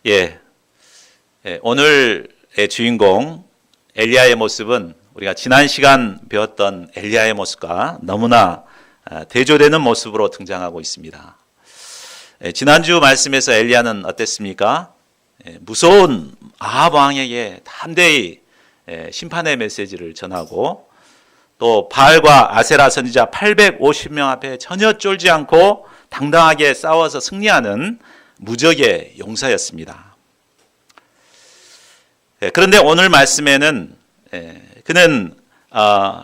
예, 오늘의 주인공 엘리야의 모습은 우리가 지난 시간 배웠던 엘리야의 모습과 너무나 대조되는 모습으로 등장하고 있습니다. 지난주 말씀에서 엘리야는 어땠습니까? 무서운 아합 왕에게 담대히 심판의 메시지를 전하고 또 바알과 아세라 선지자 850명 앞에 전혀 쫄지 않고 당당하게 싸워서 승리하는 무적의 용사였습니다. 그런데 오늘 말씀에는 그는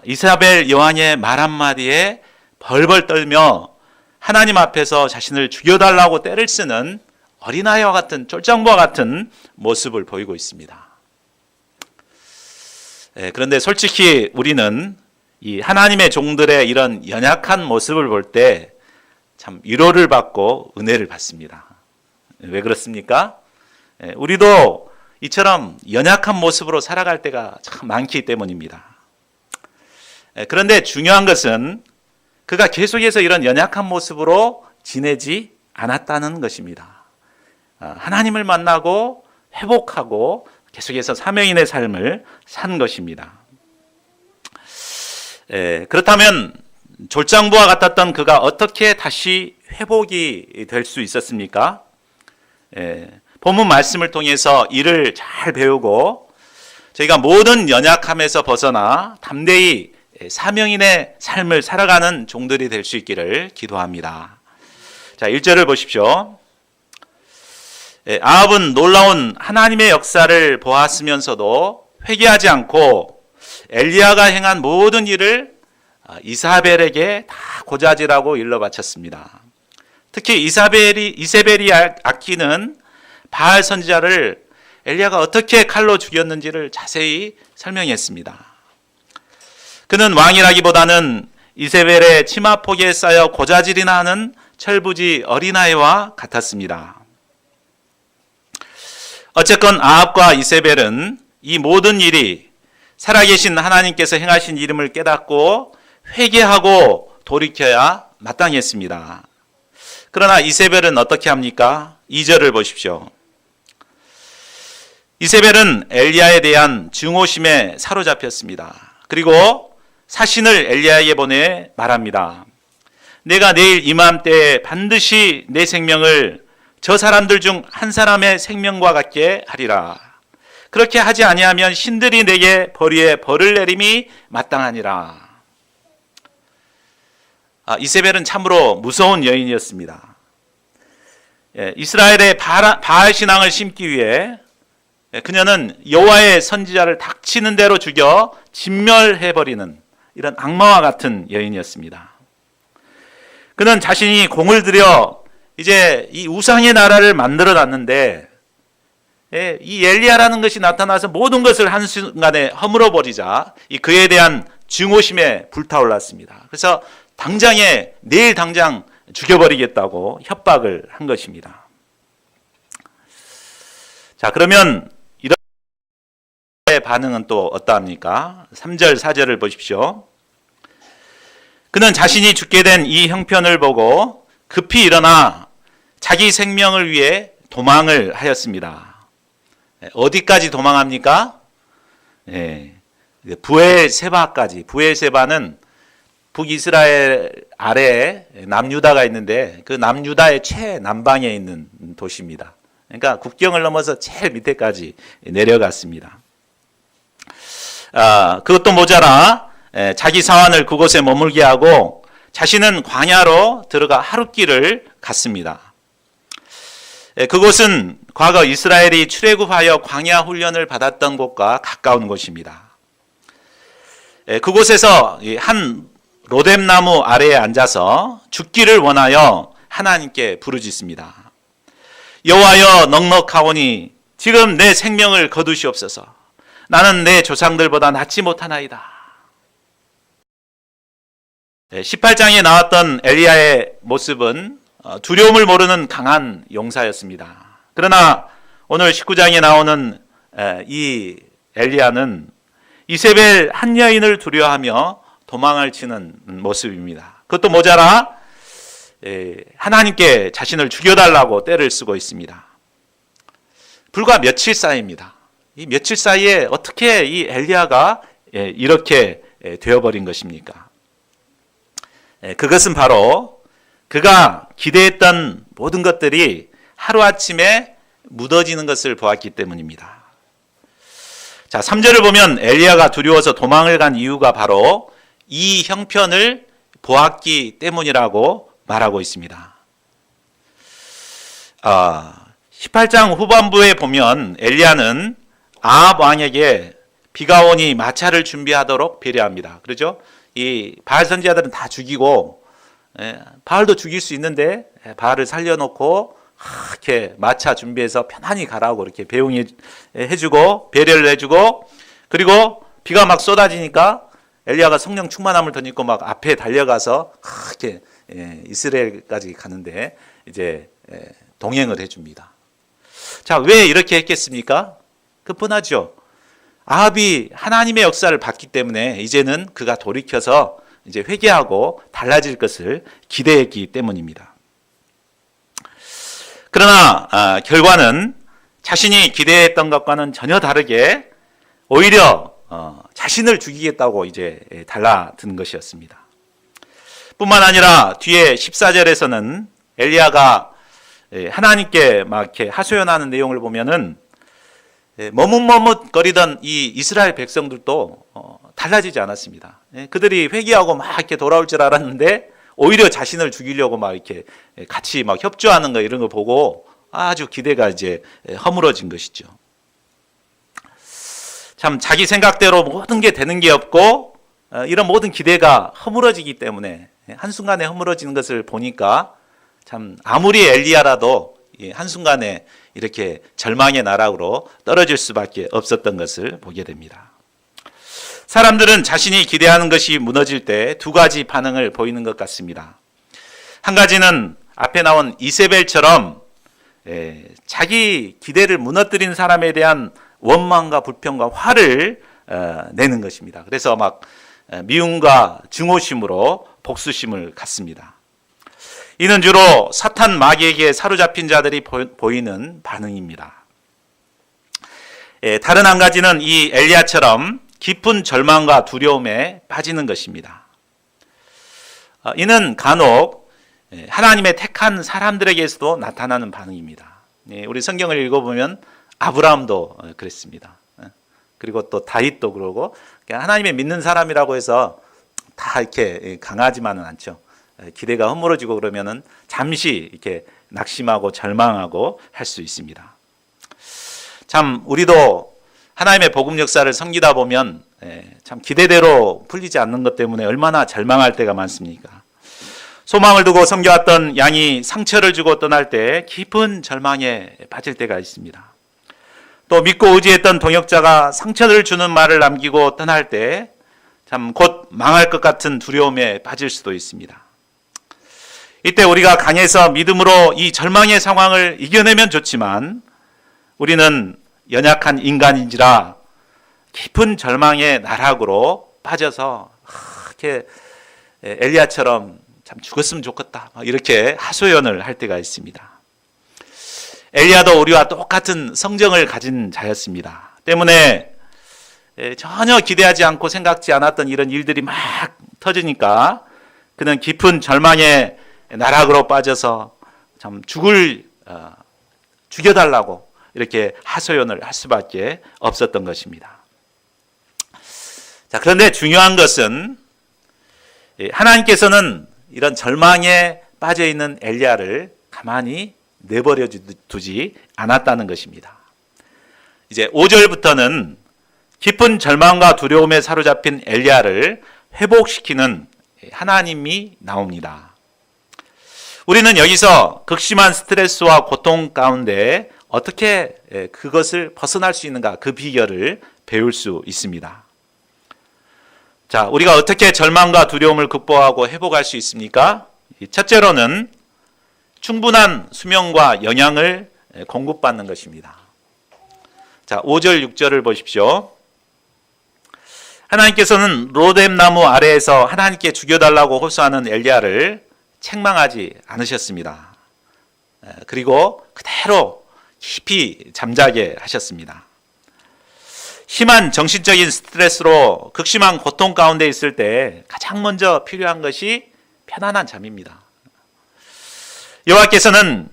이사벨 여왕의 말 한마디에 벌벌 떨며 하나님 앞에서 자신을 죽여달라고 떼를 쓰는 어린아이와 같은 쫄장부와 같은 모습을 보이고 있습니다. 그런데 솔직히 우리는 이 하나님의 종들의 이런 연약한 모습을 볼 때 참 위로를 받고 은혜를 받습니다. 왜 그렇습니까? 우리도 이처럼 연약한 모습으로 살아갈 때가 참 많기 때문입니다. 그런데 중요한 것은 그가 계속해서 이런 연약한 모습으로 지내지 않았다는 것입니다. 하나님을 만나고 회복하고 계속해서 사명인의 삶을 산 것입니다. 그렇다면 졸장부와 같았던 그가 어떻게 다시 회복이 될 수 있었습니까? 본문 말씀을 통해서 이를 잘 배우고 저희가 모든 연약함에서 벗어나 담대히 사명인의 삶을 살아가는 종들이 될 수 있기를 기도합니다. 자, 1절을 보십시오. 아합은 놀라운 하나님의 역사를 보았으면서도 회개하지 않고 엘리야가 행한 모든 일을 이사벨에게 다 고자질하고 일러 바쳤습니다. 특히 이세벨이 아끼는 바알 선지자를 엘리야가 어떻게 칼로 죽였는지를 자세히 설명했습니다. 그는 왕이라기보다는 이세벨의 치마폭에 쌓여 고자질이나 하는 철부지 어린아이와 같았습니다. 어쨌건 아합과 이세벨은 이 모든 일이 살아계신 하나님께서 행하신 이름을 깨닫고 회개하고 돌이켜야 마땅했습니다. 그러나 이세벨은 어떻게 합니까? 2절을 보십시오. 이세벨은 엘리야에 대한 증오심에 사로잡혔습니다. 그리고 사신을 엘리야에게 보내 말합니다. 내가 내일 이맘때에 반드시 내 생명을 저 사람들 중 한 사람의 생명과 같게 하리라. 그렇게 하지 아니하면 신들이 내게 벌이에 벌을 내림이 마땅하니라. 이세벨은 참으로 무서운 여인이었습니다. 이스라엘의 바알 신앙을 심기 위해 그녀는 여호와의 선지자를 닥치는 대로 죽여 진멸해버리는 이런 악마와 같은 여인이었습니다. 그는 자신이 공을 들여 이제 이 우상의 나라를 만들어 놨는데 이 엘리야라는 것이 나타나서 모든 것을 한순간에 허물어 버리자 그에 대한 증오심에 불타올랐습니다. 그래서 내일 당장 죽여버리겠다고 협박을 한 것입니다. 자, 그러면 이런 반응은 또 어떠합니까? 3절, 4절을 보십시오. 그는 자신이 죽게 된 이 형편을 보고 급히 일어나 자기 생명을 위해 도망을 하였습니다. 어디까지 도망합니까? 부엘세바까지. 부엘세바는 북이스라엘 아래에 남유다가 있는데 그 남유다의 최남방에 있는 도시입니다. 그러니까 국경을 넘어서 제일 밑에까지 내려갔습니다. 그것도 모자라 자기 사환을 그곳에 머물게 하고 자신은 광야로 들어가 하룻길을 갔습니다. 그곳은 과거 이스라엘이 출애굽하여 광야 훈련을 받았던 곳과 가까운 곳입니다. 그곳에서 한 로뎀나무 아래에 앉아서 죽기를 원하여 하나님께 부르짖습니다. 여호와여, 넉넉하오니 지금 내 생명을 거두시옵소서. 나는 내 조상들보다 낫지 못하나이다. 18장에 나왔던 엘리야의 모습은 두려움을 모르는 강한 용사였습니다. 그러나 오늘 19장에 나오는 이 엘리야는 이세벨 한 여인을 두려워하며 도망을 치는 모습입니다. 그것도 모자라 하나님께 자신을 죽여달라고 떼를 쓰고 있습니다. 불과 며칠 사이입니다. 이 며칠 사이에 어떻게 이 엘리야가 이렇게 되어버린 것입니까? 그것은 바로 그가 기대했던 모든 것들이 하루아침에 묻어지는 것을 보았기 때문입니다. 자, 3절을 보면 엘리야가 두려워서 도망을 간 이유가 바로 이 형편을 보았기 때문이라고 말하고 있습니다. 18장 후반부에 보면 엘리야는 아합 왕에게 비가 오니 마차를 준비하도록 배려합니다. 그렇죠? 이 바알 선지자들은 다 죽이고, 바알도 죽일 수 있는데 바알을 살려놓고 이렇게 마차 준비해서 편안히 가라고 이렇게 배웅해주고 배려를 해주고, 그리고 비가 막 쏟아지니까 엘리야가 성령 충만함을 덧입고 막 앞에 달려가서 이렇게 이스라엘까지 가는데 이제 동행을 해줍니다. 자, 왜 이렇게 했겠습니까? 뻔하죠. 아합이 하나님의 역사를 봤기 때문에 이제는 그가 돌이켜서 이제 회개하고 달라질 것을 기대했기 때문입니다. 그러나 결과는 자신이 기대했던 것과는 전혀 다르게 오히려 자신을 죽이겠다고 이제 달라든 것이었습니다. 뿐만 아니라 뒤에 14절에서는 엘리야가 하나님께 막 이렇게 하소연하는 내용을 보면은 머뭇머뭇거리던 이 이스라엘 백성들도 달라지지 않았습니다. 그들이 회개하고 막 이렇게 돌아올 줄 알았는데 오히려 자신을 죽이려고 막 이렇게 같이 막 협조하는 거 이런 거 보고 아주 기대가 이제 허물어진 것이죠. 참 자기 생각대로 모든 게 되는 게 없고 이런 모든 기대가 허물어지기 때문에 한순간에 허물어지는 것을 보니까 참 아무리 엘리야라도 한순간에 이렇게 절망의 나락으로 떨어질 수밖에 없었던 것을 보게 됩니다. 사람들은 자신이 기대하는 것이 무너질 때 두 가지 반응을 보이는 것 같습니다. 한 가지는 앞에 나온 이세벨처럼 자기 기대를 무너뜨린 사람에 대한 원망과 불평과 화를 내는 것입니다. 그래서 막 미움과 증오심으로 복수심을 갖습니다. 이는 주로 사탄 마귀에게 사로잡힌 자들이 보이는 반응입니다. 다른 한 가지는 이 엘리야처럼 깊은 절망과 두려움에 빠지는 것입니다. 이는 간혹 하나님의 택한 사람들에게서도 나타나는 반응입니다. 우리 성경을 읽어보면 아브라함도 그랬습니다. 그리고 또 다윗도 그러고 하나님의 믿는 사람이라고 해서 다 이렇게 강하지만은 않죠. 기대가 허물어지고 그러면은 잠시 이렇게 낙심하고 절망하고 할 수 있습니다. 참 우리도 하나님의 복음 역사를 섬기다 보면 참 기대대로 풀리지 않는 것 때문에 얼마나 절망할 때가 많습니까? 소망을 두고 섬겨왔던 양이 상처를 주고 떠날 때 깊은 절망에 빠질 때가 있습니다. 또 믿고 의지했던 동역자가 상처를 주는 말을 남기고 떠날 때 참 곧 망할 것 같은 두려움에 빠질 수도 있습니다. 이때 우리가 강해서 믿음으로 이 절망의 상황을 이겨내면 좋지만 우리는 연약한 인간인지라 깊은 절망의 나락으로 빠져서 이렇게 엘리야처럼 참 죽었으면 좋겠다 이렇게 하소연을 할 때가 있습니다. 엘리야도 우리와 똑같은 성정을 가진 자였습니다. 때문에 전혀 기대하지 않고 생각지 않았던 이런 일들이 막 터지니까 그는 깊은 절망의 나락으로 빠져서 참 죽여달라고 이렇게 하소연을 할 수밖에 없었던 것입니다. 자, 그런데 중요한 것은 하나님께서는 이런 절망에 빠져 있는 엘리야를 가만히 내버려 두지 않았다는 것입니다. 이제 5절부터는 깊은 절망과 두려움에 사로잡힌 엘리야를 회복시키는 하나님이 나옵니다. 우리는 여기서 극심한 스트레스와 고통 가운데 어떻게 그것을 벗어날 수 있는가 그 비결을 배울 수 있습니다. 자, 우리가 어떻게 절망과 두려움을 극복하고 회복할 수 있습니까? 첫째로는 충분한 수면과 영양을 공급받는 것입니다. 자, 5절, 6절을 보십시오. 하나님께서는 로뎀 나무 아래에서 하나님께 죽여달라고 호소하는 엘리야를 책망하지 않으셨습니다. 그리고 그대로 깊이 잠자게 하셨습니다. 심한 정신적인 스트레스로 극심한 고통 가운데 있을 때 가장 먼저 필요한 것이 편안한 잠입니다. 여호와께서는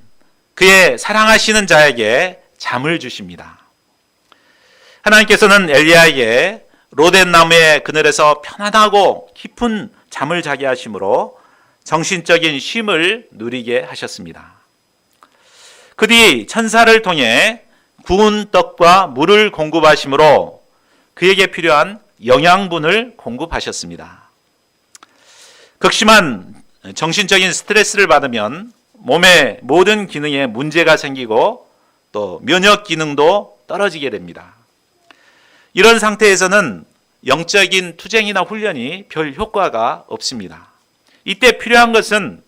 그의 사랑하시는 자에게 잠을 주십니다. 하나님께서는 엘리야에게 로덴 나무의 그늘에서 편안하고 깊은 잠을 자게 하심으로 정신적인 쉼을 누리게 하셨습니다. 그 뒤 천사를 통해 구운 떡과 물을 공급하심으로 그에게 필요한 영양분을 공급하셨습니다. 극심한 정신적인 스트레스를 받으면 몸의 모든 기능에 문제가 생기고 또 면역 기능도 떨어지게 됩니다. 이런 상태에서는 영적인 투쟁이나 훈련이 별 효과가 없습니다. 이때 필요한 것은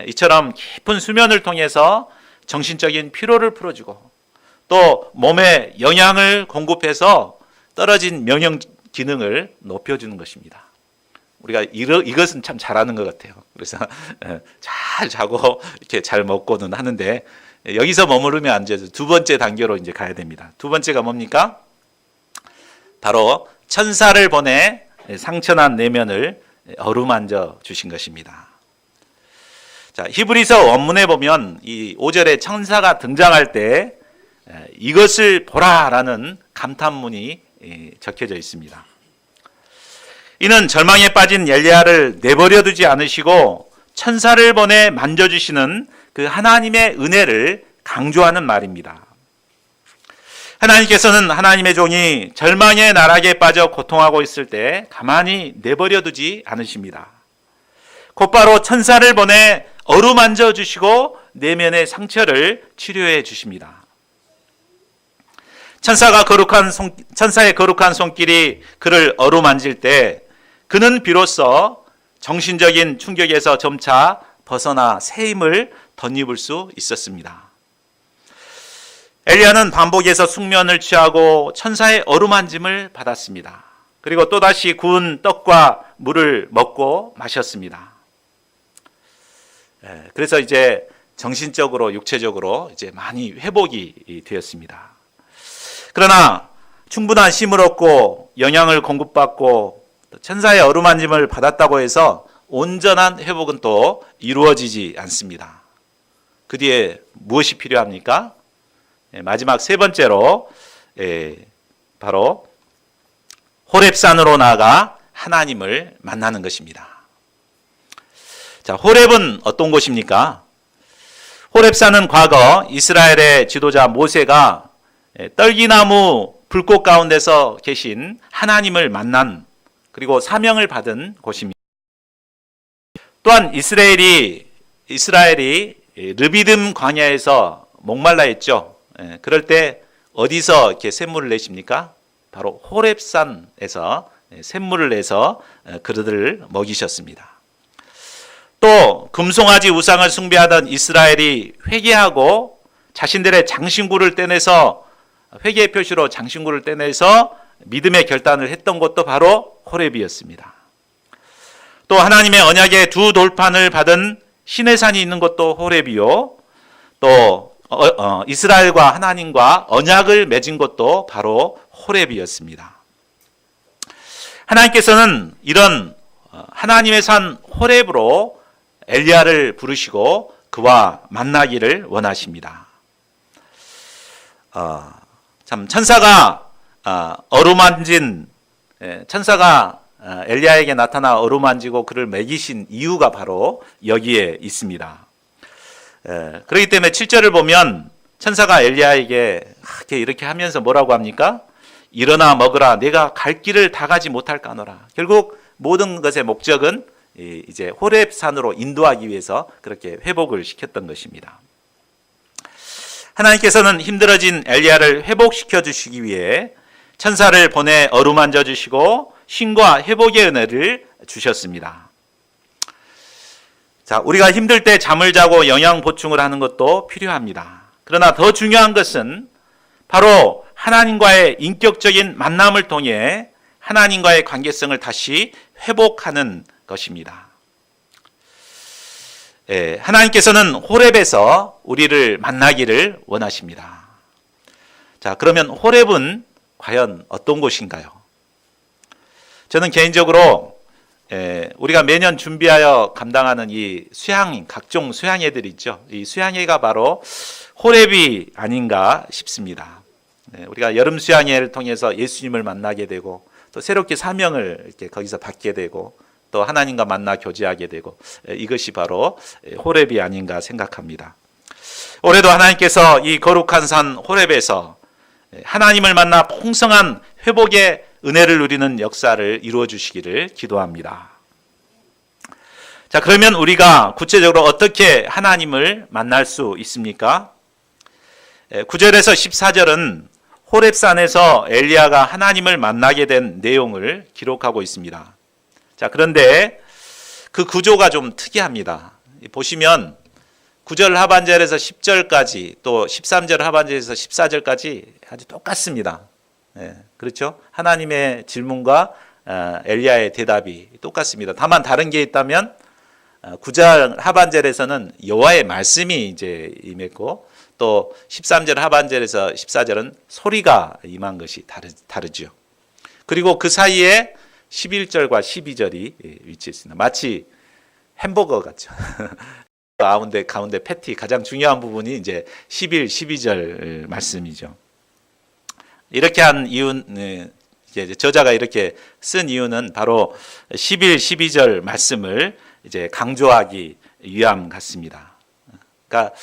이처럼 깊은 수면을 통해서 정신적인 피로를 풀어주고 또 몸에 영양을 공급해서 떨어진 면역 기능을 높여주는 것입니다. 우리가 이것은 참 잘하는 것 같아요. 그래서 잘 자고 이렇게 잘 먹고는 하는데 여기서 머무르면 안 돼서 두 번째 단계로 이제 가야 됩니다. 두 번째가 뭡니까? 바로 천사를 보내 상처난 내면을 어루만져 주신 것입니다. 자, 히브리서 원문에 보면 이 5절에 천사가 등장할 때 이것을 보라라는 감탄문이 적혀져 있습니다. 이는 절망에 빠진 엘리야를 내버려 두지 않으시고 천사를 보내 만져주시는 그 하나님의 은혜를 강조하는 말입니다. 하나님께서는 하나님의 종이 절망의 나락에 빠져 고통하고 있을 때 가만히 내버려 두지 않으십니다. 곧바로 천사를 보내 어루만져 주시고 내면의 상처를 치료해 주십니다. 천사의 거룩한 손길이 그를 어루만질 때 그는 비로소 정신적인 충격에서 점차 벗어나 새 힘을 덧입을 수 있었습니다. 엘리야는 반복해서 숙면을 취하고 천사의 어루만짐을 받았습니다. 그리고 또다시 구운 떡과 물을 먹고 마셨습니다. 그래서 이제 정신적으로 육체적으로 이제 많이 회복이 되었습니다. 그러나 충분한 쉼을 얻고 영양을 공급받고 천사의 어루만짐을 받았다고 해서 온전한 회복은 또 이루어지지 않습니다. 그 뒤에 무엇이 필요합니까? 마지막 세 번째로 바로 호렙산으로 나아가 하나님을 만나는 것입니다. 자, 호렙은 어떤 곳입니까? 호렙산은 과거 이스라엘의 지도자 모세가 떨기나무 불꽃 가운데서 계신 하나님을 만난 그리고 사명을 받은 곳입니다. 또한 이스라엘이 르비딤 광야에서 목말라 했죠. 그럴 때 어디서 이렇게 샘물을 내십니까? 바로 호렙산에서 샘물을 내서 그들을 먹이셨습니다. 또 금송아지 우상을 숭배하던 이스라엘이 회개하고 자신들의 장신구를 떼내서 회개의 표시로 장신구를 떼내서 믿음의 결단을 했던 것도 바로 호렙이었습니다. 또 하나님의 언약의 두 돌판을 받은 시내산이 있는 것도 호렙이요. 또 이스라엘과 하나님과 언약을 맺은 것도 바로 호렙이었습니다. 하나님께서는 이런 하나님의 산 호렙으로 엘리야를 부르시고 그와 만나기를 원하십니다. 참 천사가 엘리야에게 나타나 어루만지고 그를 먹이신 이유가 바로 여기에 있습니다. 그렇기 때문에 7절을 보면 천사가 엘리야에게 이렇게 하면서 뭐라고 합니까? 일어나 먹으라 내가 갈 길을 다 가지 못할까노라. 결국 모든 것의 목적은 이제 호렙산으로 인도하기 위해서 그렇게 회복을 시켰던 것입니다. 하나님께서는 힘들어진 엘리야를 회복시켜 주시기 위해 천사를 보내 어루만져 주시고 쉼과 회복의 은혜를 주셨습니다. 자, 우리가 힘들 때 잠을 자고 영양 보충을 하는 것도 필요합니다. 그러나 더 중요한 것은 바로 하나님과의 인격적인 만남을 통해 하나님과의 관계성을 다시 회복하는 것입니다. 하나님께서는 호렙에서 우리를 만나기를 원하십니다. 자, 그러면 호렙은 과연 어떤 곳인가요? 저는 개인적으로 우리가 매년 준비하여 감당하는 이 각종 수양회들이 있죠. 이 수양회가 바로 호렙이 아닌가 싶습니다. 우리가 여름 수양회를 통해서 예수님을 만나게 되고 또 새롭게 사명을 이렇게 거기서 받게 되고 또 하나님과 만나 교제하게 되고 이것이 바로 호렙이 아닌가 생각합니다. 올해도 하나님께서 이 거룩한 산 호렙에서 하나님을 만나 풍성한 회복의 은혜를 누리는 역사를 이루어 주시기를 기도합니다. 자, 그러면 우리가 구체적으로 어떻게 하나님을 만날 수 있습니까? 9절에서 14절은 호렙산에서 엘리야가 하나님을 만나게 된 내용을 기록하고 있습니다. 자, 그런데 그 구조가 좀 특이합니다. 보시면 9절 하반절에서 10절까지 또 13절 하반절에서 14절까지 아주 똑같습니다. 그렇죠? 하나님의 질문과 엘리야의 대답이 똑같습니다. 다만 다른 게 있다면 9절 하반절에서는 여호와의 말씀이 이제 임했고 또 13절 하반절에서 14절은 소리가 임한 것이 다르죠. 그리고 그 사이에 11절과 12절이 위치해 있습니다. 마치 햄버거 같죠. 가운데 패티 가장 중요한 부분이 이제 11, 12절 말씀이죠. 이렇게 한 이유는 이제 저자가 이렇게 쓴 이유는 바로 11, 12절 말씀을 이제 강조하기 위함 같습니다. 그러니까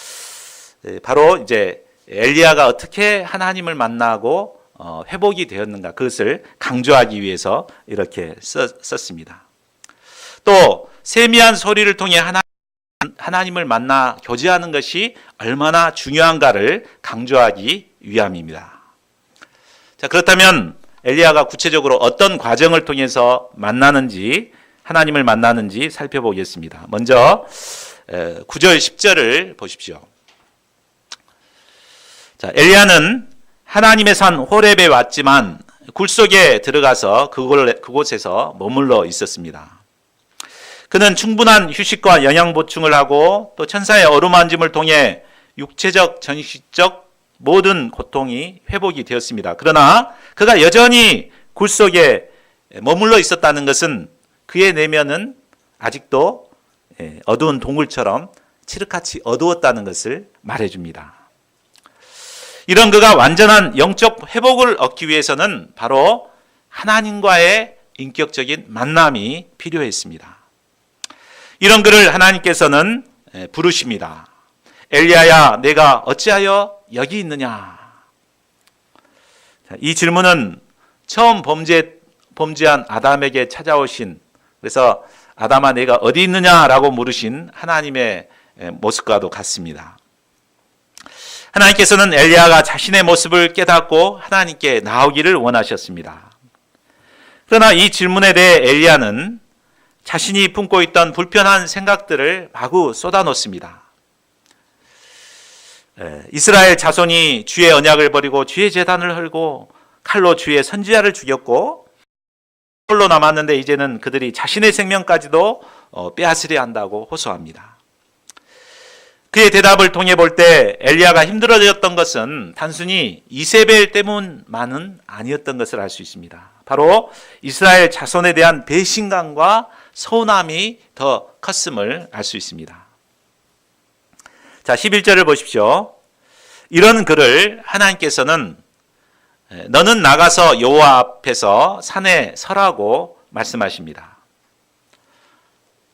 바로 이제 엘리야가 어떻게 하나님을 만나고 회복이 되었는가 그것을 강조하기 위해서 이렇게 썼습니다. 또 세미한 소리를 통해 하나님을 만나 교제하는 것이 얼마나 중요한가를 강조하기 위함입니다. 자, 그렇다면 엘리야가 구체적으로 어떤 과정을 통해서 하나님을 만나는지 살펴보겠습니다. 먼저 9절 10절을 보십시오. 자, 엘리야는 하나님의 산 호렙에 왔지만 굴 속에 들어가서 그곳에서 머물러 있었습니다. 그는 충분한 휴식과 영양 보충을 하고 또 천사의 어루만짐을 통해 육체적, 정신적 모든 고통이 회복이 되었습니다. 그러나 그가 여전히 굴 속에 머물러 있었다는 것은 그의 내면은 아직도 어두운 동굴처럼 칠흑같이 어두웠다는 것을 말해줍니다. 이런 그가 완전한 영적 회복을 얻기 위해서는 바로 하나님과의 인격적인 만남이 필요했습니다. 이런 그를 하나님께서는 부르십니다. 엘리야야, 내가 어찌하여 여기 있느냐? 이 질문은 처음 범죄한 아담에게 찾아오신, 그래서 아담아 내가 어디 있느냐라고 물으신 하나님의 모습과도 같습니다. 하나님께서는 엘리야가 자신의 모습을 깨닫고 하나님께 나오기를 원하셨습니다. 그러나 이 질문에 대해 엘리야는 자신이 품고 있던 불편한 생각들을 마구 쏟아놓습니다. 이스라엘 자손이 주의 언약을 버리고 주의 제단을 헐고 칼로 주의 선지자를 죽였고 홀로 남았는데 이제는 그들이 자신의 생명까지도 빼앗으려 한다고 호소합니다. 그의 대답을 통해 볼 때 엘리야가 힘들어졌던 것은 단순히 이세벨 때문만은 아니었던 것을 알 수 있습니다. 바로 이스라엘 자손에 대한 배신감과 서운함이 더 컸음을 알 수 있습니다. 자, 11절을 보십시오. 이런 그를 하나님께서는 너는 나가서 여호와 앞에서 산에 서라고 말씀하십니다.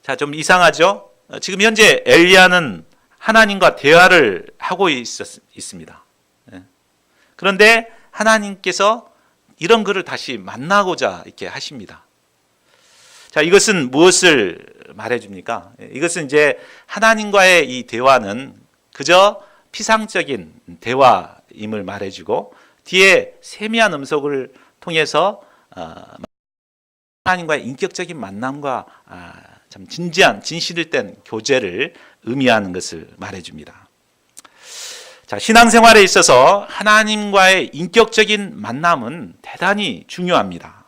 자, 좀 이상하죠? 지금 현재 엘리야는 하나님과 대화를 하고 있습니다. 그런데 하나님께서 이런 그를 다시 만나고자 이렇게 하십니다. 자, 이것은 무엇을 말해줍니까? 이것은 이제 하나님과의 이 대화는 그저 피상적인 대화임을 말해주고 뒤에 세미한 음성을 통해서 하나님과의 인격적인 만남과 참 진실된 교제를 의미하는 것을 말해줍니다. 자, 신앙생활에 있어서 하나님과의 인격적인 만남은 대단히 중요합니다.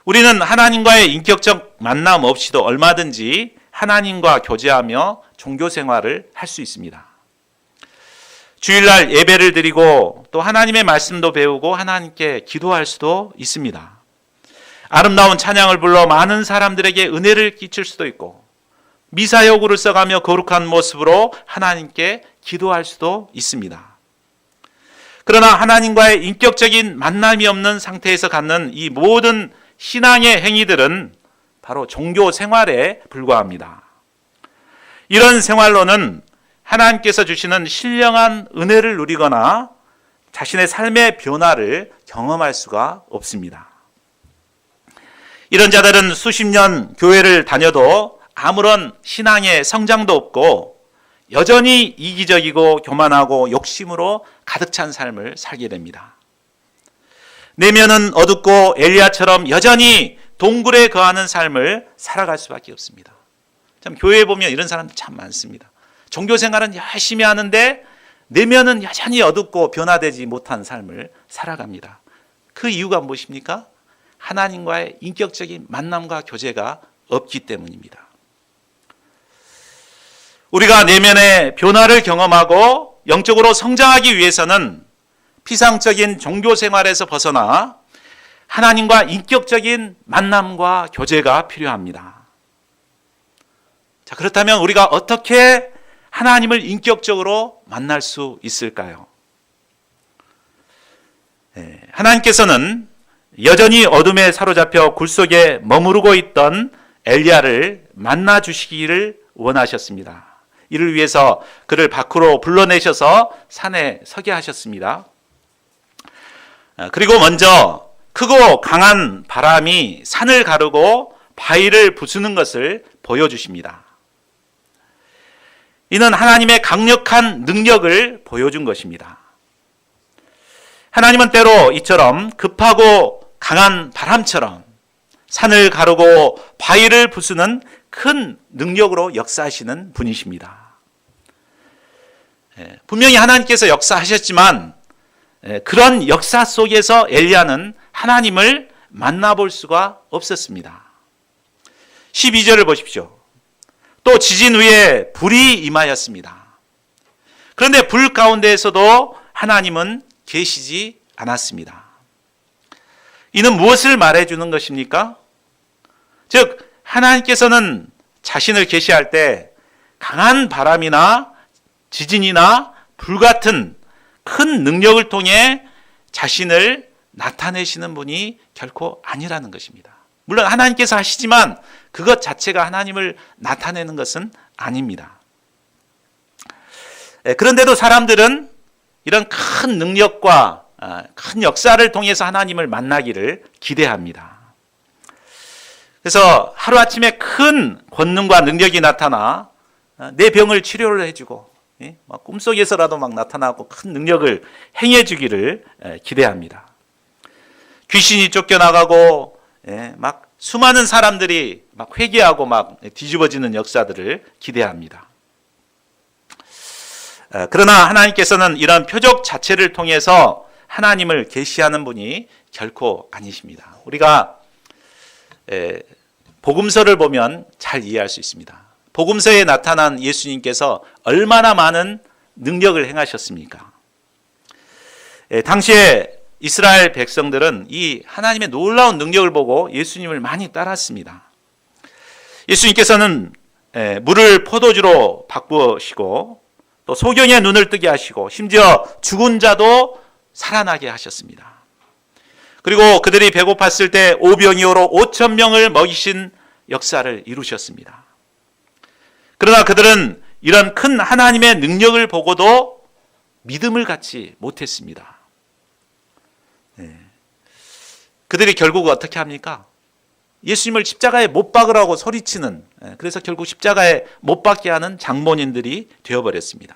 우리는 하나님과의 인격적 만남 없이도 얼마든지 하나님과 교제하며 종교생활을 할 수 있습니다. 주일날 예배를 드리고 또 하나님의 말씀도 배우고 하나님께 기도할 수도 있습니다. 아름다운 찬양을 불러 많은 사람들에게 은혜를 끼칠 수도 있고 미사여구를 써가며 거룩한 모습으로 하나님께 기도할 수도 있습니다. 그러나 하나님과의 인격적인 만남이 없는 상태에서 갖는 이 모든 신앙의 행위들은 바로 종교 생활에 불과합니다. 이런 생활로는 하나님께서 주시는 신령한 은혜를 누리거나 자신의 삶의 변화를 경험할 수가 없습니다. 이런 자들은 수십 년 교회를 다녀도 아무런 신앙의 성장도 없고 여전히 이기적이고 교만하고 욕심으로 가득 찬 삶을 살게 됩니다. 내면은 어둡고 엘리야처럼 여전히 동굴에 거하는 삶을 살아갈 수밖에 없습니다. 참 교회에 보면 이런 사람들 참 많습니다. 종교 생활은 열심히 하는데 내면은 여전히 어둡고 변화되지 못한 삶을 살아갑니다. 그 이유가 무엇입니까? 하나님과의 인격적인 만남과 교제가 없기 때문입니다. 우리가 내면의 변화를 경험하고 영적으로 성장하기 위해서는 피상적인 종교 생활에서 벗어나 하나님과 인격적인 만남과 교제가 필요합니다. 자, 그렇다면 우리가 어떻게 하나님을 인격적으로 만날 수 있을까요? 하나님께서는 여전히 어둠에 사로잡혀 굴 속에 머무르고 있던 엘리야를 만나 주시기를 원하셨습니다. 이를 위해서 그를 밖으로 불러내셔서 산에 서게 하셨습니다. 그리고 먼저 크고 강한 바람이 산을 가르고 바위를 부수는 것을 보여주십니다. 이는 하나님의 강력한 능력을 보여준 것입니다. 하나님은 때로 이처럼 급하고 강한 바람처럼 산을 가르고 바위를 부수는 큰 능력으로 역사하시는 분이십니다. 분명히 하나님께서 역사하셨지만 그런 역사 속에서 엘리야는 하나님을 만나볼 수가 없었습니다. 12절을 보십시오. 또 지진 후에 불이 임하였습니다. 그런데 불 가운데에서도 하나님은 계시지 않았습니다. 이는 무엇을 말해주는 것입니까? 즉 하나님께서는 자신을 계시할 때 강한 바람이나 지진이나 불 같은 큰 능력을 통해 자신을 나타내시는 분이 결코 아니라는 것입니다. 물론 하나님께서 하시지만 그것 자체가 하나님을 나타내는 것은 아닙니다. 그런데도 사람들은 이런 큰 능력과 큰 역사를 통해서 하나님을 만나기를 기대합니다. 그래서 하루아침에 큰 권능과 능력이 나타나 내 병을 치료를 해주고 꿈속에서라도 막 나타나고 큰 능력을 행해주기를 기대합니다. 귀신이 쫓겨나가고 막 수많은 사람들이 막 회개하고 막 뒤집어지는 역사들을 기대합니다. 그러나 하나님께서는 이런 표적 자체를 통해서 하나님을 계시하는 분이 결코 아니십니다. 우리가 복음서를 보면 잘 이해할 수 있습니다. 복음서에 나타난 예수님께서 얼마나 많은 능력을 행하셨습니까? 당시에 이스라엘 백성들은 이 하나님의 놀라운 능력을 보고 예수님을 많이 따랐습니다. 예수님께서는 물을 포도주로 바꾸시고 또 소경의 눈을 뜨게 하시고 심지어 죽은 자도 살아나게 하셨습니다. 그리고 그들이 배고팠을 때 오병이어로 5천 명을 먹이신 역사를 이루셨습니다. 그러나 그들은 이런 큰 하나님의 능력을 보고도 믿음을 갖지 못했습니다. 그들이 결국 어떻게 합니까? 예수님을 십자가에 못 박으라고 소리치는, 그래서 결국 십자가에 못 박게 하는 장본인들이 되어버렸습니다.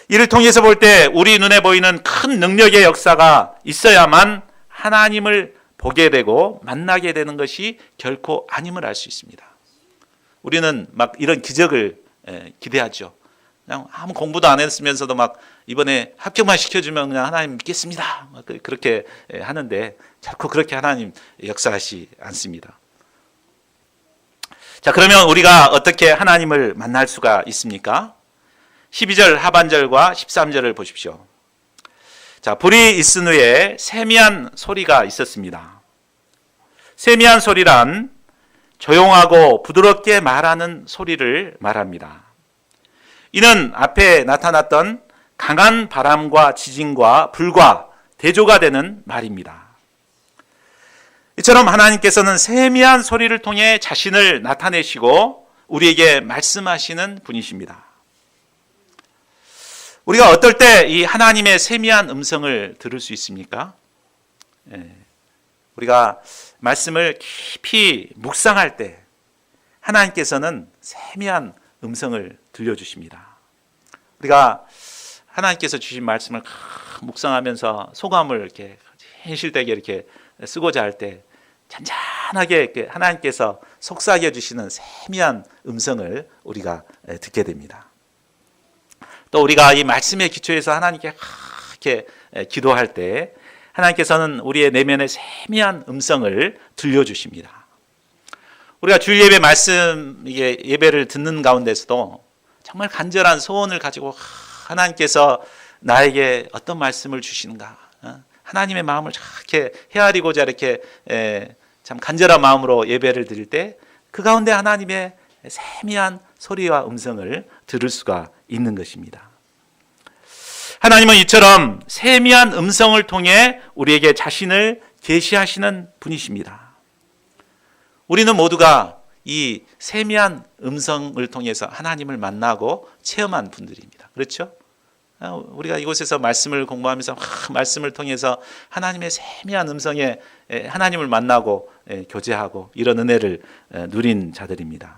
이를 통해서 볼 때 우리 눈에 보이는 큰 능력의 역사가 있어야만 하나님을 보게 되고 만나게 되는 것이 결코 아님을 알 수 있습니다. 우리는 막 이런 기적을 기대하죠. 그냥 아무 공부도 안 했으면서도 막 이번에 합격만 시켜주면 그냥 하나님 믿겠습니다. 그렇게 하는데 결코 그렇게 하나님 역사하시 않습니다. 자, 그러면 우리가 어떻게 하나님을 만날 수가 있습니까? 12절 하반절과 13절을 보십시오. 자, 불이 있은 후에 세미한 소리가 있었습니다. 세미한 소리란 조용하고 부드럽게 말하는 소리를 말합니다. 이는 앞에 나타났던 강한 바람과 지진과 불과 대조가 되는 말입니다. 이처럼 하나님께서는 세미한 소리를 통해 자신을 나타내시고 우리에게 말씀하시는 분이십니다. 우리가 어떨 때 이 하나님의 세미한 음성을 들을 수 있습니까? 우리가 말씀을 깊이 묵상할 때 하나님께서는 세미한 음성을 들려주십니다. 우리가 하나님께서 주신 말씀을 묵상하면서 소감을 이렇게 현실되게 이렇게 쓰고자 할 때 잔잔하게 하나님께서 속삭여 주시는 세미한 음성을 우리가 듣게 됩니다. 또 우리가 이 말씀의 기초에서 하나님께 이렇게 기도할 때 하나님께서는 우리의 내면의 세미한 음성을 들려주십니다. 우리가 주일 예배 말씀 예배를 듣는 가운데서도 정말 간절한 소원을 가지고 하나님께서 나에게 어떤 말씀을 주시는가, 하나님의 마음을 이렇게 헤아리고자 이렇게 참 간절한 마음으로 예배를 드릴 때 그 가운데 하나님의 세미한 소리와 음성을 들을 수가 있는 것입니다. 하나님은 이처럼 세미한 음성을 통해 우리에게 자신을 계시하시는 분이십니다. 우리는 모두가 이 세미한 음성을 통해서 하나님을 만나고 체험한 분들입니다. 그렇죠? 우리가 이곳에서 말씀을 공부하면서 말씀을 통해서 하나님의 세미한 음성에 하나님을 만나고 교제하고 이런 은혜를 누린 자들입니다.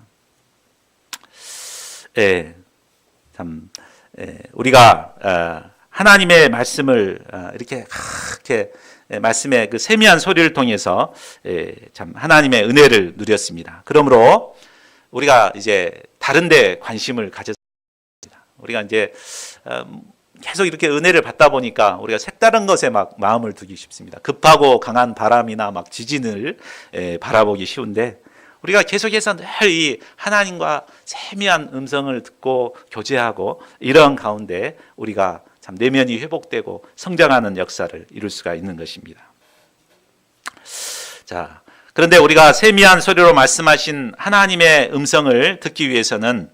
우리가 하나님의 말씀을 이렇게 말씀의 그 세미한 소리를 통해서 참 하나님의 은혜를 누렸습니다. 그러므로 우리가 이제 다른 데 관심을 가졌습니다. 우리가 이제 계속 이렇게 은혜를 받다 보니까 우리가 색다른 것에 막 마음을 두기 쉽습니다. 급하고 강한 바람이나 막 지진을 바라보기 쉬운데 우리가 계속해서 늘 이 하나님과 세미한 음성을 듣고 교제하고 이런 가운데 우리가 참 내면이 회복되고 성장하는 역사를 이룰 수가 있는 것입니다. 자, 그런데 우리가 세미한 소리로 말씀하신 하나님의 음성을 듣기 위해서는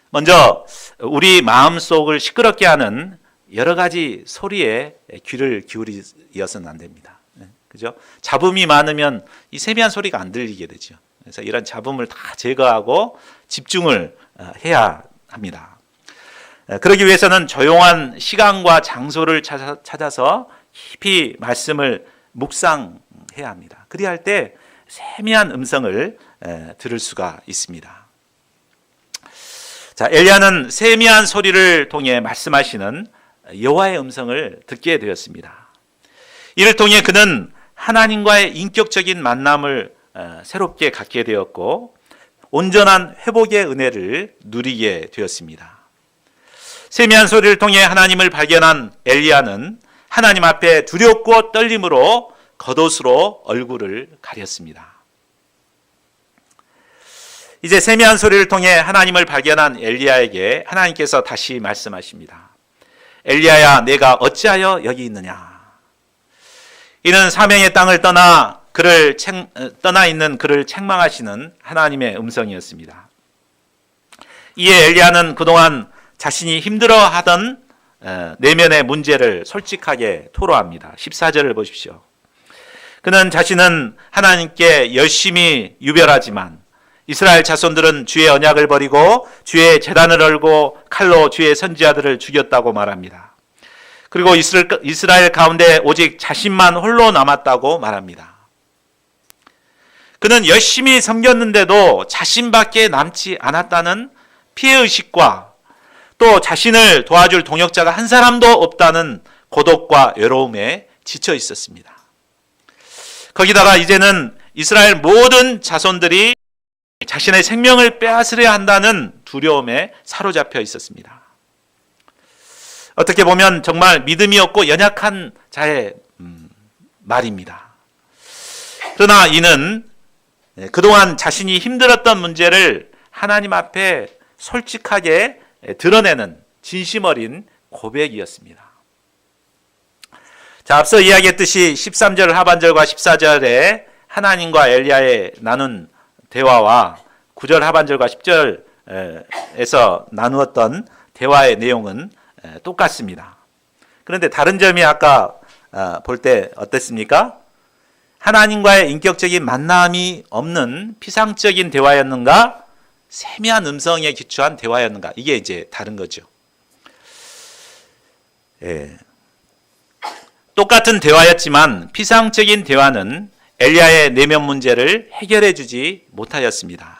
먼저 우리 마음속을 시끄럽게 하는 여러 가지 소리에 귀를 기울여서는 안 됩니다. 그죠? 잡음이 많으면 이 세미한 소리가 안 들리게 되죠. 그래서 이런 잡음을 다 제거하고 집중을 해야 합니다. 그러기 위해서는 조용한 시간과 장소를 찾아서 깊이 말씀을 묵상해야 합니다. 그리할 때 세미한 음성을 들을 수가 있습니다. 자, 엘리야는 세미한 소리를 통해 말씀하시는 여호와의 음성을 듣게 되었습니다. 이를 통해 그는 하나님과의 인격적인 만남을 새롭게 갖게 되었고 온전한 회복의 은혜를 누리게 되었습니다. 세미한 소리를 통해 하나님을 발견한 엘리야는 하나님 앞에 두렵고 떨림으로 겉옷으로 얼굴을 가렸습니다. 이제 세미한 소리를 통해 하나님을 발견한 엘리야에게 하나님께서 다시 말씀하십니다. 엘리야야, 내가 어찌하여 여기 있느냐? 이는 사명의 땅을 떠나 있는 그를 책망하시는 하나님의 음성이었습니다. 이에 엘리야는 그동안 자신이 힘들어하던 내면의 문제를 솔직하게 토로합니다. 14절을 보십시오. 그는 자신은 하나님께 열심히 유별하지만 이스라엘 자손들은 주의 언약을 버리고 주의 제단을 얼고 칼로 주의 선지자들을 죽였다고 말합니다. 그리고 이스라엘 가운데 오직 자신만 홀로 남았다고 말합니다. 그는 열심히 섬겼는데도 자신밖에 남지 않았다는 피해의식과 또 자신을 도와줄 동역자가 한 사람도 없다는 고독과 외로움에 지쳐 있었습니다. 거기다가 이제는 이스라엘 모든 자손들이 자신의 생명을 빼앗으려 한다는 두려움에 사로잡혀 있었습니다. 어떻게 보면 정말 믿음이 없고 연약한 자의 말입니다. 그러나 이는 그동안 자신이 힘들었던 문제를 하나님 앞에 솔직하게 드러내는 진심 어린 고백이었습니다. 자, 앞서 이야기했듯이 13절 하반절과 14절에 하나님과 엘리야의 나눈 대화와 9절 하반절과 10절에서 나누었던 대화의 내용은 똑같습니다. 그런데 다른 점이 아까 볼 때 어땠습니까? 하나님과의 인격적인 만남이 없는 피상적인 대화였는가? 세미한 음성에 기초한 대화였는가? 이게 이제 다른 거죠. 똑같은 대화였지만 피상적인 대화는 엘리야의 내면 문제를 해결해 주지 못하였습니다.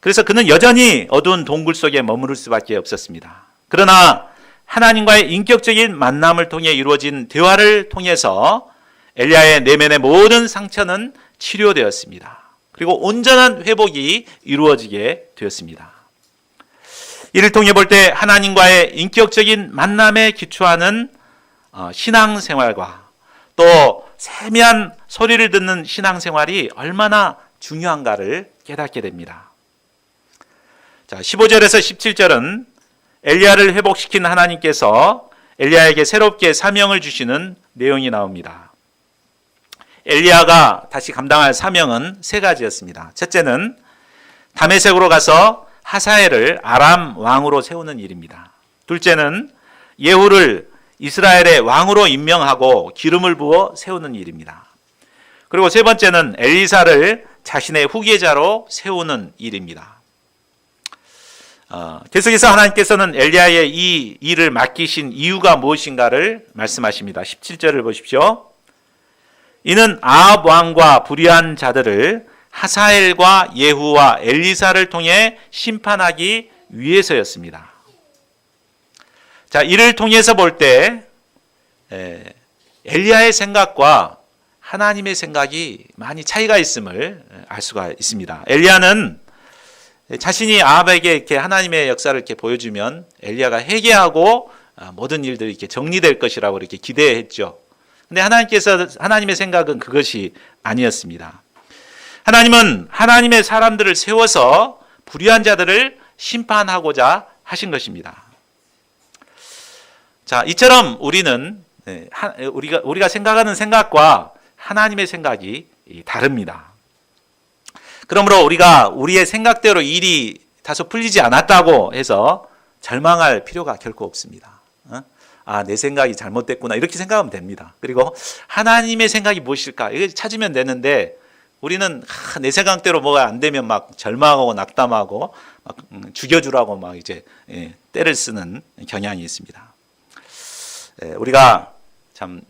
그래서 그는 여전히 어두운 동굴 속에 머무를 수밖에 없었습니다. 그러나 하나님과의 인격적인 만남을 통해 이루어진 대화를 통해서 엘리야의 내면의 모든 상처는 치료되었습니다. 그리고 온전한 회복이 이루어지게 되었습니다. 이를 통해 볼 때 하나님과의 인격적인 만남에 기초하는 신앙생활과 또 세미한 소리를 듣는 신앙생활이 얼마나 중요한가를 깨닫게 됩니다. 자, 15절에서 17절은 엘리야를 회복시킨 하나님께서 엘리야에게 새롭게 사명을 주시는 내용이 나옵니다. 엘리야가 다시 감당할 사명은 세 가지였습니다. 첫째는 다메섹으로 가서 하사엘을 아람 왕으로 세우는 일입니다. 둘째는 예후를 이스라엘의 왕으로 임명하고 기름을 부어 세우는 일입니다. 그리고 세 번째는 엘리사를 자신의 후계자로 세우는 일입니다. 계속해서 하나님께서는 엘리야의 이 일을 맡기신 이유가 무엇인가를 말씀하십니다. 17절을 보십시오. 이는 아합 왕과 불의한 자들을 하사엘과 예후와 엘리사를 통해 심판하기 위해서였습니다. 자, 이를 통해서 볼 때 엘리야의 생각과 하나님의 생각이 많이 차이가 있음을 알 수가 있습니다. 엘리야는 자신이 아합에게 이렇게 하나님의 역사를 이렇게 보여주면 엘리야가 회개하고 모든 일들이 이렇게 정리될 것이라고 이렇게 기대했죠. 근데 하나님의 생각은 그것이 아니었습니다. 하나님은 하나님의 사람들을 세워서 불의한 자들을 심판하고자 하신 것입니다. 자, 이처럼 우리는 우리가 생각하는 생각과 하나님의 생각이 다릅니다. 그러므로 우리가 우리의 생각대로 일이 다소 풀리지 않았다고 해서 절망할 필요가 결코 없습니다. 내 생각이 잘못됐구나 이렇게 생각하면 됩니다. 그리고 하나님의 생각이 무엇일까 이걸 찾으면 되는데 우리는 내 생각대로 뭐가 안 되면 막 절망하고 낙담하고 막 죽여주라고 막 이제 때를 쓰는 경향이 있습니다. 우리가 참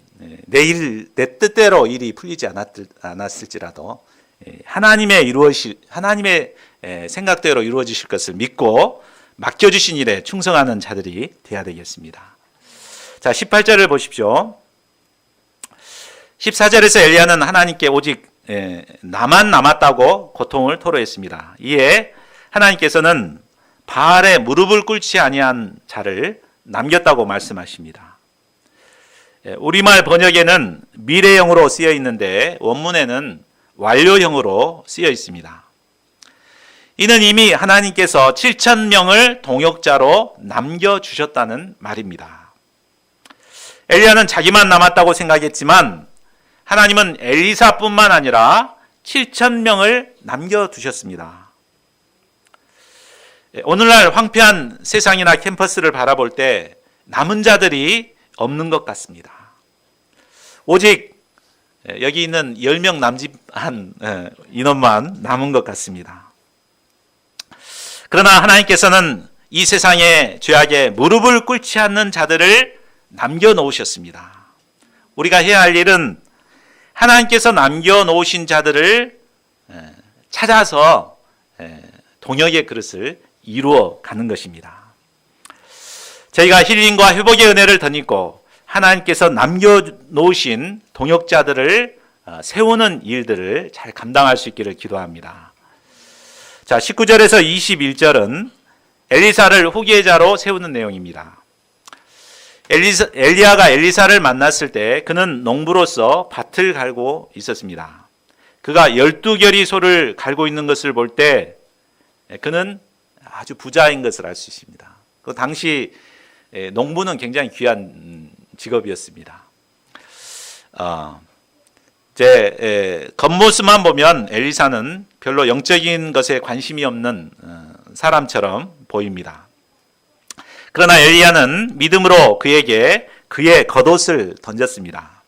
내 뜻대로 일이 풀리지 않았을지라도 하나님의 생각대로 이루어지실 것을 믿고 맡겨주신 일에 충성하는 자들이 되어야 되겠습니다. 자, 18절을 보십시오. 14절에서 엘리야는 하나님께 오직 나만 남았다고 고통을 토로했습니다. 이에 하나님께서는 바알에 무릎을 꿇지 아니한 자를 남겼다고 말씀하십니다. 우리말 번역에는 미래형으로 쓰여 있는데 원문에는 완료형으로 쓰여 있습니다. 이는 이미 하나님께서 7,000명을 동역자로 남겨주셨다는 말입니다. 엘리야는 자기만 남았다고 생각했지만 하나님은 엘리사뿐만 아니라 7,000명을 남겨두셨습니다. 오늘날 황폐한 세상이나 캠퍼스를 바라볼 때 남은 자들이 없는 것 같습니다. 오직 여기 있는 10명 남짓한 인원만 남은 것 같습니다. 그러나 하나님께서는 이 세상의 죄악에 무릎을 꿇지 않는 자들을 남겨놓으셨습니다. 우리가 해야 할 일은 하나님께서 남겨놓으신 자들을 찾아서 동역의 그릇을 이루어 가는 것입니다. 저희가 힐링과 회복의 은혜를 덧입고 하나님께서 남겨놓으신 동역자들을 세우는 일들을 잘 감당할 수 있기를 기도합니다. 자, 19절에서 21절은 엘리사를 후계자로 세우는 내용입니다. 엘리야가 엘리사를 만났을 때 그는 농부로서 밭을 갈고 있었습니다. 그가 12결이 소를 갈고 있는 것을 볼 때 그는 아주 부자인 것을 알 수 있습니다. 그 당시 농부는 굉장히 귀한 직업이었습니다. 겉모습만 보면 엘리사는 별로 영적인 것에 관심이 없는 사람처럼 보입니다. 그러나 엘리야는 믿음으로 그에게 그의 겉옷을 던졌습니다.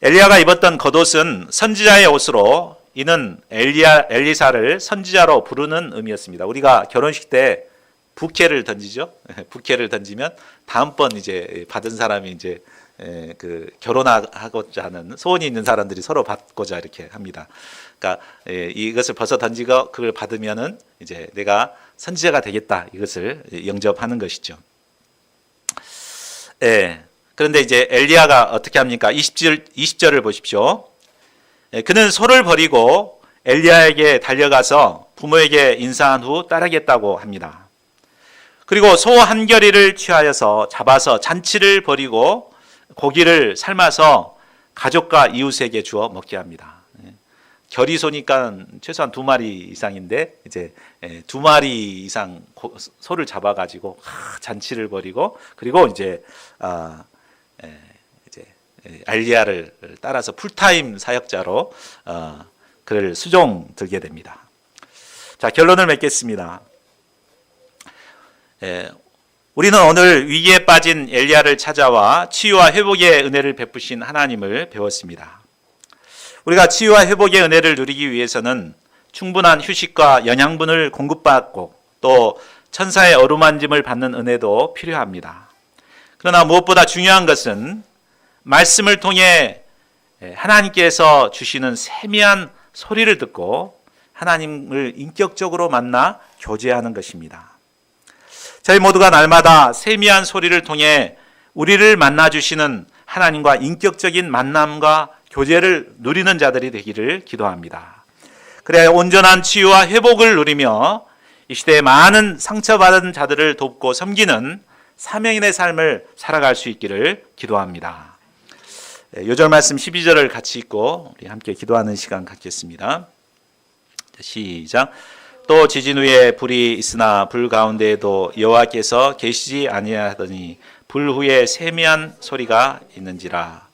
엘리야가 입었던 겉옷은 선지자의 옷으로, 이는 엘리사를 선지자로 부르는 의미였습니다. 우리가 결혼식 때 부케를 던지죠. 부케를 던지면 다음번 이제 받은 사람이 이제 그 결혼하고자 하는 소원이 있는 사람들이 서로 받고자 이렇게 합니다. 그러니까 이것을 벌써 던지고 그걸 받으면은 이제 내가 선지자가 되겠다, 이것을 영접하는 것이죠. 그런데 이제 엘리야가 어떻게 합니까? 20절을 보십시오. 그는 소를 버리고 엘리야에게 달려가서 부모에게 인사한 후 따르겠다고 합니다. 그리고 소 한 겨리를 취하여서 잡아서 잔치를 벌이고 고기를 삶아서 가족과 이웃에게 주어 먹게 합니다. 겨리소니까 최소한 2마리 이상인데 이제 2마리 이상 소를 잡아가지고 잔치를 벌이고, 그리고 이제 엘리야를 따라서 풀타임 사역자로 그를 수종 들게 됩니다. 자, 결론을 맺겠습니다. 우리는 오늘 위기에 빠진 엘리야를 찾아와 치유와 회복의 은혜를 베푸신 하나님을 배웠습니다. 우리가 치유와 회복의 은혜를 누리기 위해서는 충분한 휴식과 영양분을 공급받고 또 천사의 어루만짐을 받는 은혜도 필요합니다. 그러나 무엇보다 중요한 것은 말씀을 통해 하나님께서 주시는 세미한 소리를 듣고 하나님을 인격적으로 만나 교제하는 것입니다. 저희 모두가 날마다 세미한 소리를 통해 우리를 만나주시는 하나님과 인격적인 만남과 교제를 누리는 자들이 되기를 기도합니다. 그래야 온전한 치유와 회복을 누리며 이 시대에 많은 상처받은 자들을 돕고 섬기는 사명인의 삶을 살아갈 수 있기를 기도합니다. 요절 말씀 12절을 같이 읽고 우리 함께 기도하는 시간 갖겠습니다. 시작. 또 지진 후에 불이 있으나 불 가운데에도 여호와께서 계시지 아니하더니 불 후에 세미한 소리가 있는지라.